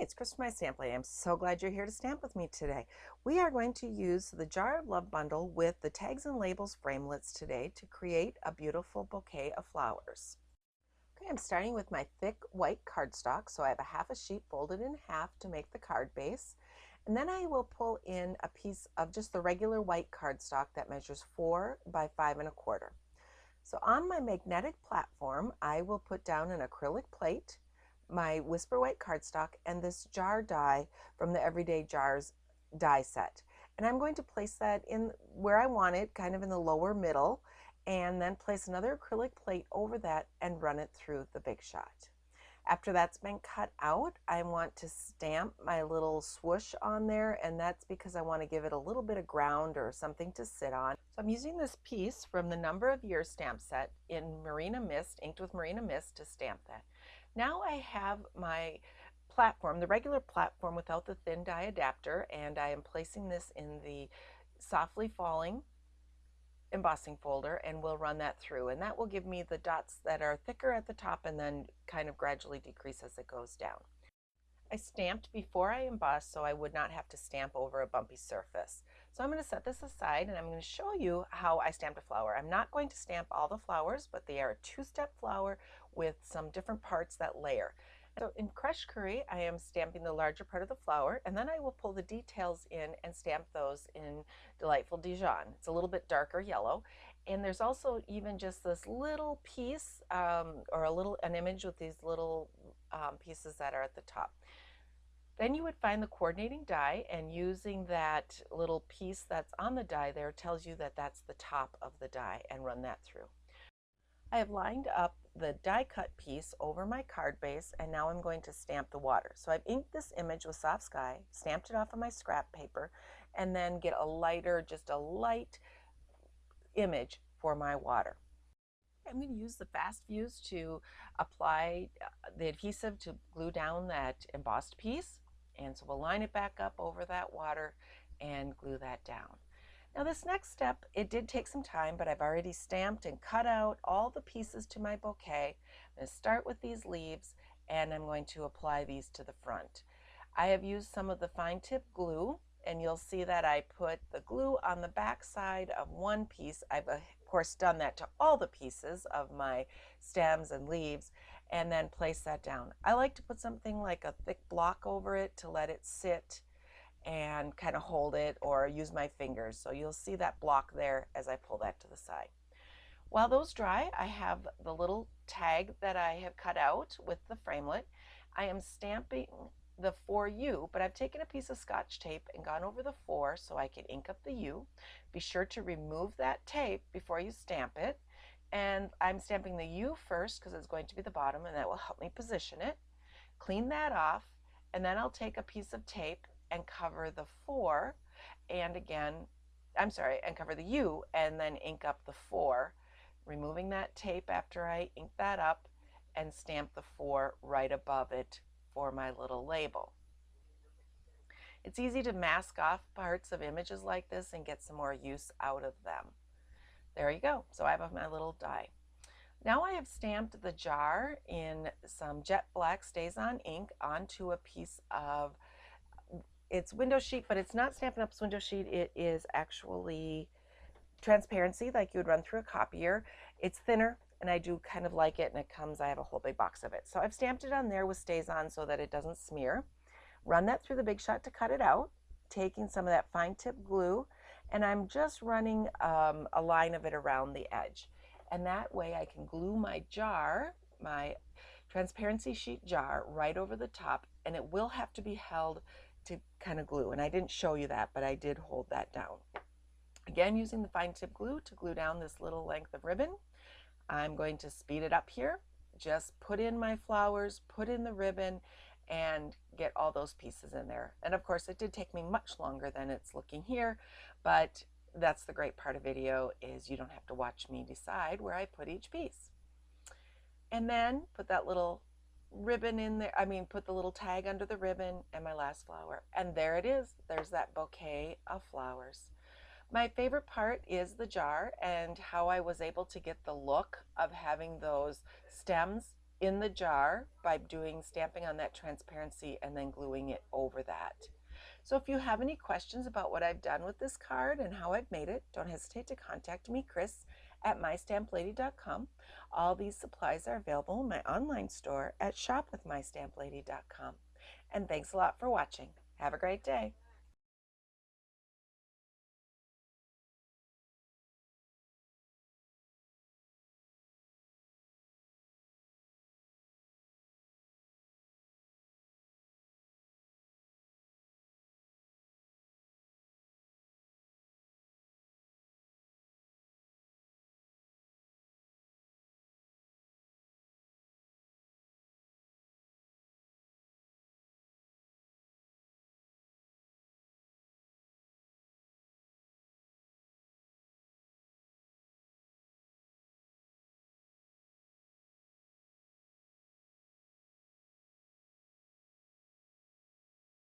it's Chris from my Stamply. I'm so glad you're here to stamp with me today. We are going to use the Jar of Love bundle with the tags and labels framelits today to create a beautiful bouquet of flowers. Okay, I'm starting with my thick white cardstock, so I have a half a sheet folded in half to make the card base. And then I will pull in a piece of just the regular white cardstock that measures 4 by 5 1/4. So on my magnetic platform, I will put down an acrylic plate, my Whisper White cardstock, and this jar die from the Everyday Jars die set. And I'm going to place that in where I want it, kind of in the lower middle, and then place another acrylic plate over that and run it through the Big Shot. After that's been cut out, I want to stamp my little swoosh on there, and that's because I want to give it a little bit of ground or something to sit on. So I'm using this piece from the Number of Years stamp set in Marina Mist, inked with Marina Mist, to stamp that. Now I have my platform, the regular platform without the thin die adapter, and I am placing this in the Softly Falling embossing folder, and we'll run that through, and that will give me the dots that are thicker at the top and then kind of gradually decrease as it goes down. I stamped before I embossed so I would not have to stamp over a bumpy surface. So I'm going to set this aside and I'm going to show you how I stamped a flower. I'm not going to stamp all the flowers, but they are a two-step flower with some different parts that layer. So in Crushed Curry, I am stamping the larger part of the flower, and then I will pull the details in and stamp those in Delightful Dijon. It's a little bit darker yellow. And there's also even just this little piece or an image with these little pieces that are at the top. Then you would find the coordinating die, and using that little piece that's on the die there tells you that that's the top of the die, and run that through. I have lined up the die cut piece over my card base, and now I'm going to stamp the water. So I've inked this image with Soft Sky, stamped it off of my scrap paper, and then get a lighter, just a light image for my water. I'm going to use the fast fuse to apply the adhesive to glue down that embossed piece, and so we'll line it back up over that water and glue that down. Now this next step, it did take some time, but I've already stamped and cut out all the pieces to my bouquet. I'm going to start with these leaves, and I'm going to apply these to the front. I have used some of the fine tip glue, and you'll see that I put the glue on the back side of one piece. I've of course done that to all the pieces of my stems and leaves, and then place that down. I like to put something like a thick block over it to let it sit and kind of hold it, or use my fingers. So you'll see that block there as I pull that to the side. While those dry, I have the little tag that I have cut out with the framelit. I am stamping the 4U, but I've taken a piece of Scotch tape and gone over the 4 so I can ink up the U. Be sure to remove that tape before you stamp it. And I'm stamping the U first because it's going to be the bottom, and that will help me position it. Clean that off, and then I'll take a piece of tape and cover the 4, and cover the U, and then ink up the 4, removing that tape after I ink that up, and stamp the 4 right above it for my little label. It's easy to mask off parts of images like this and get some more use out of them. There you go. So I have my little die. Now I have stamped the jar in some jet black StazOn ink onto a piece of, it's window sheet, but it's not Stampin' Up's window sheet. It is actually transparency, like you would run through a copier. It's thinner, and I do kind of like it, and it comes, I have a whole big box of it. So I've stamped it on there with StazOn so that it doesn't smear. Run that through the Big Shot to cut it out, taking some of that fine tip glue, and I'm just running a line of it around the edge. And that way I can glue my jar, my transparency sheet jar, right over the top, and it will have to be held to kind of glue. And I didn't show you that, but I did hold that down. Again, using the fine tip glue to glue down this little length of ribbon. I'm going to speed it up here. Just put in my flowers, put in the ribbon, and get all those pieces in there. And of course, it did take me much longer than it's looking here, but that's the great part of video, is you don't have to watch me decide where I put each piece. And then put that little ribbon in there, put the little tag under the ribbon, and my last flower. And there it is. There's that bouquet of flowers. My favorite part is the jar and how I was able to get the look of having those stems in the jar by stamping on that transparency and then gluing it over that. So if you have any questions about what I've done with this card and how I've made it, don't hesitate to contact me, Chris, at mystamplady.com. All these supplies are available in my online store at shopwithmystamplady.com. And thanks a lot for watching. Have a great day.